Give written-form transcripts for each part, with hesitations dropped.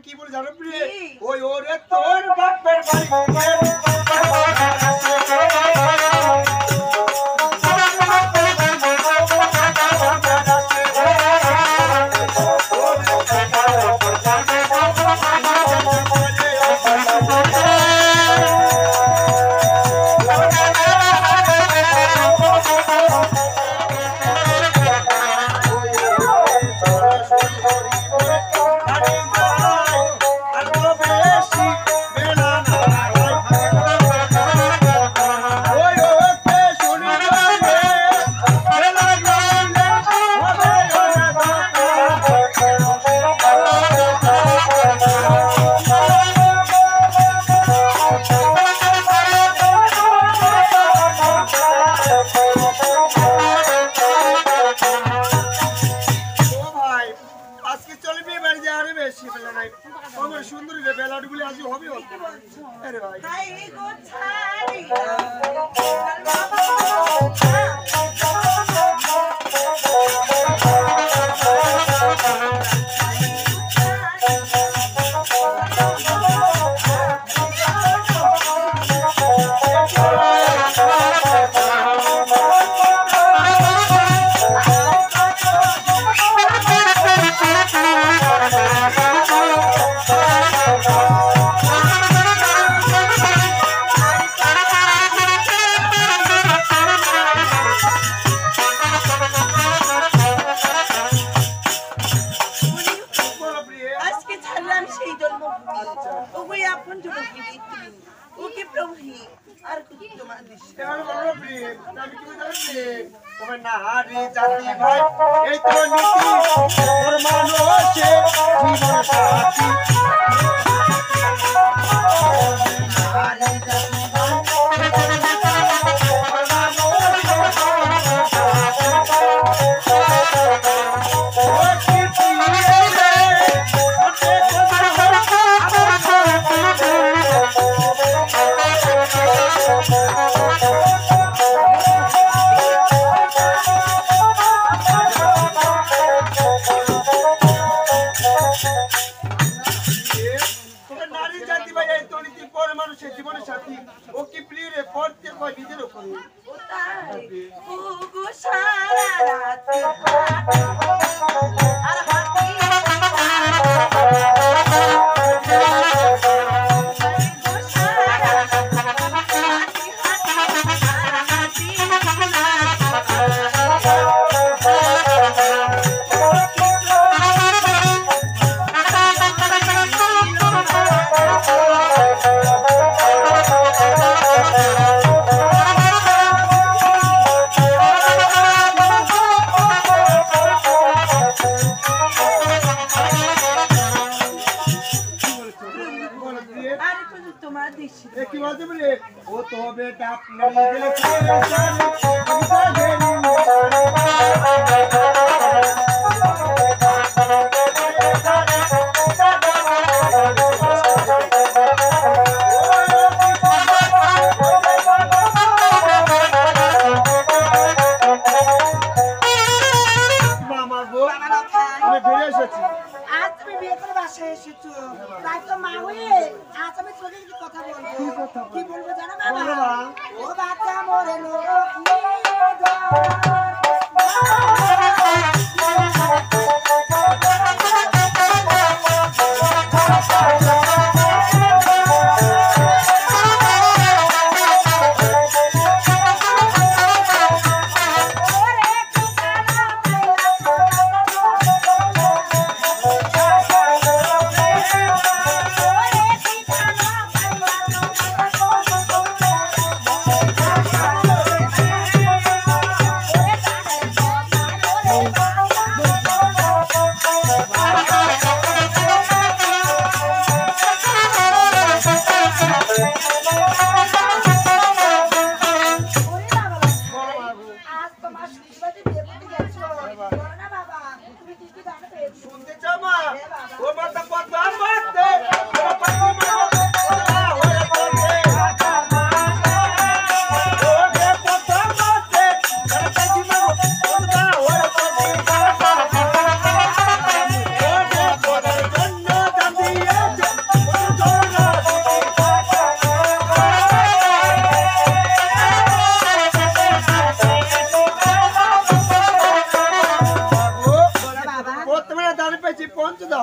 কি বলে জানো প্রিয়ে ওই ওরে তোর বাপের বাড়ি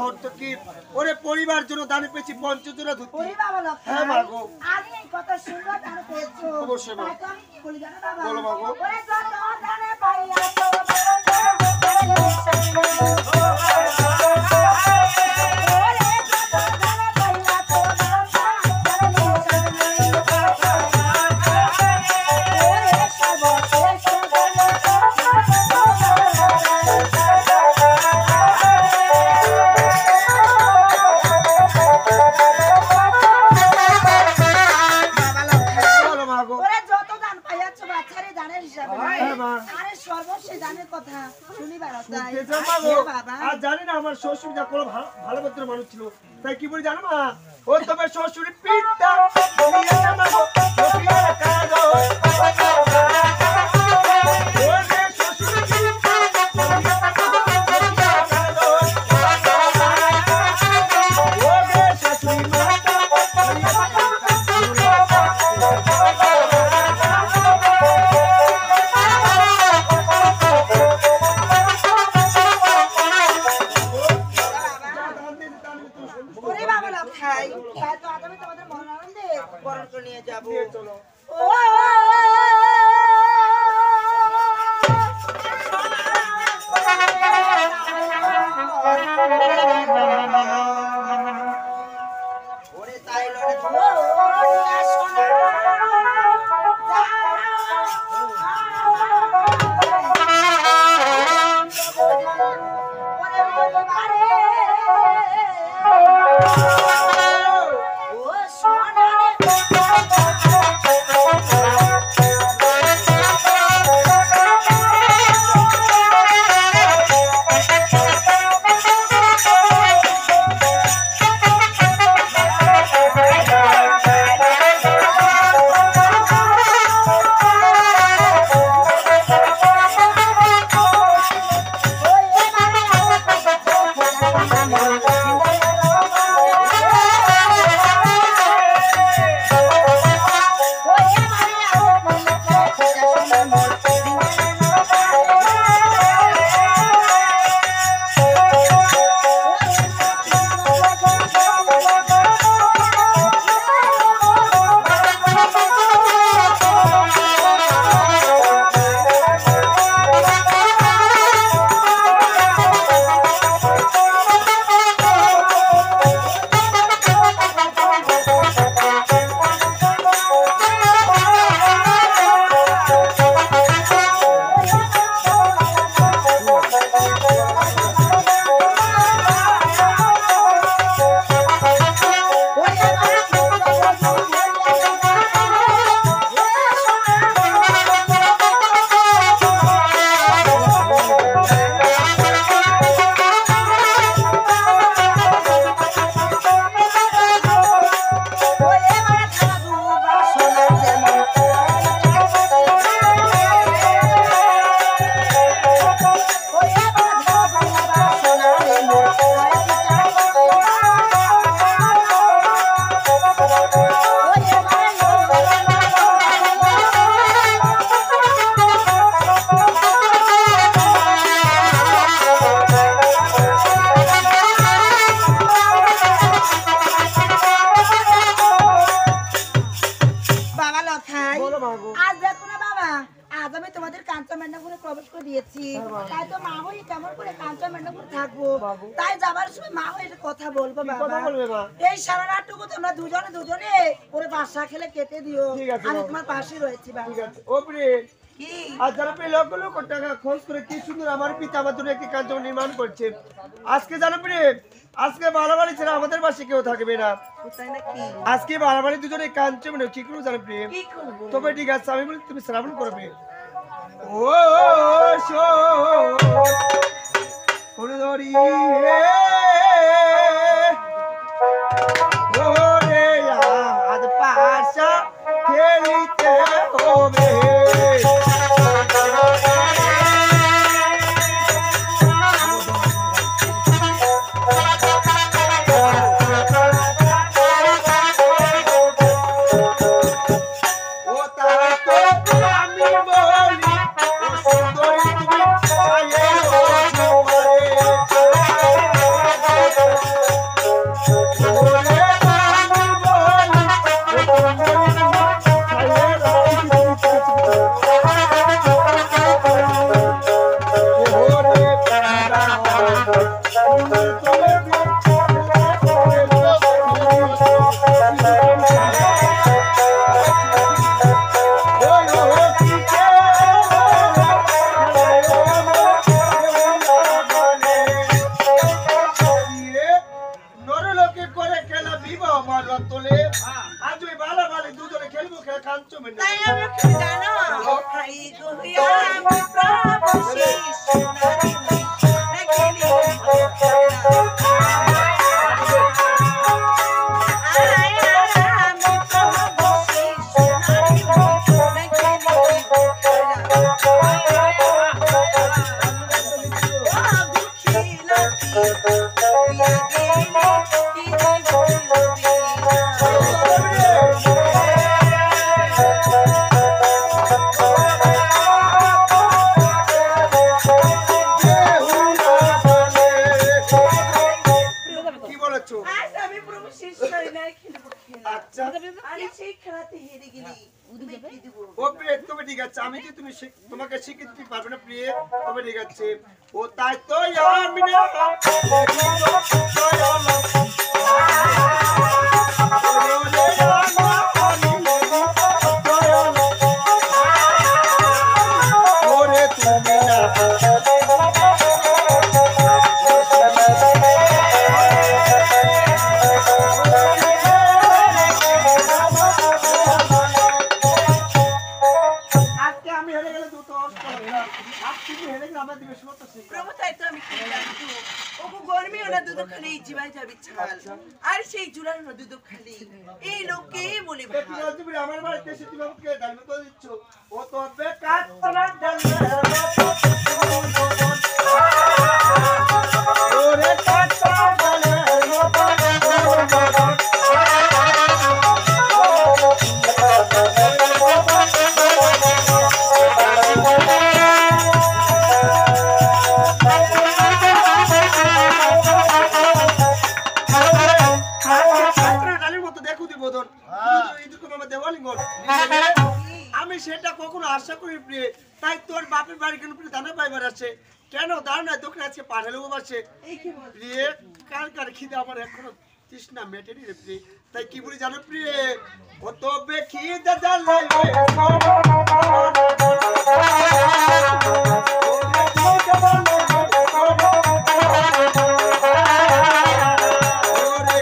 নর্তকী ওরে পরিবার জন্য দানে পেয়েছি 50 জোড়া ধুতি। ওরে বাবা লক্ষ্মী, হ্যাঁ মা গো। আমি এই কথা শুনলো দান পেয়েছো। অবশ্যই মা। তাই তো আমি কি বলি জানো বাবা? বলো মা গো। ওরে যত দানে পাইয়া তো আমার শ্বশুর যা কোনো ভালো ভদ্র মানুষ ছিল, তাই কি বলি জানো মা? ও তোমার শ্বশুরের পিঠটা নিয়ে যাবো। তাই যাবার সময় মা হয়ে কথা বলবো বাবা। এই সারা রাতটুকু তোমরা দুজনে দুজনে ওরে বাসা খেলে কেটে দিও। আমি তোমার পাশে রয়েছি বাবা। ঠিক আছে। ওপরে কি আজ জানো পেলে লক্ষ লক্ষ টাকা খরচ করে কি সুন্দর আমার পিতা আমার জন্য একটি কাঞ্চন নির্মাণ করছে। আজকে জানো পেলে আজকে বাড়াবাড়ি ছাড়া আমাদের বাসে কেউ থাকবে না। আজকে বাড়াবাড়ি দুজনে কাঞ্চন মানে কি করবো জানো প্রিয়? তবে ঠিক আছে আমি বলি তুমি শ্রাবণ করবে। ও শো ওরে ধরি ওরে আজ পাশা খেলিতে হবে। তোমাকে শিক্ষিত পারবে না প্রিয় তবে ঠিক আছে ও তাই তো আমি না আর সেই জুড়ার দুধ খালি এই লোকে বলে আমার বাড়িতে এসে তুমি আমাকে ডালমে করে দিচ্ছ ও তো আমি সেটা কখনো আশা করি প্রিয় তাই তোর বাপের বাড়ি কেন প্রিয় দানা পাইবার আছে কেন দাঁড় না তোকে আজকে পাঠালেও বাসে প্রিয় কার কার খিদে আমার এখনো তৃষ্ণা মেটেনি রে প্রিয় তাই কি বলি জানো প্রিয় ও তো খিদে জ্বালাই ওরে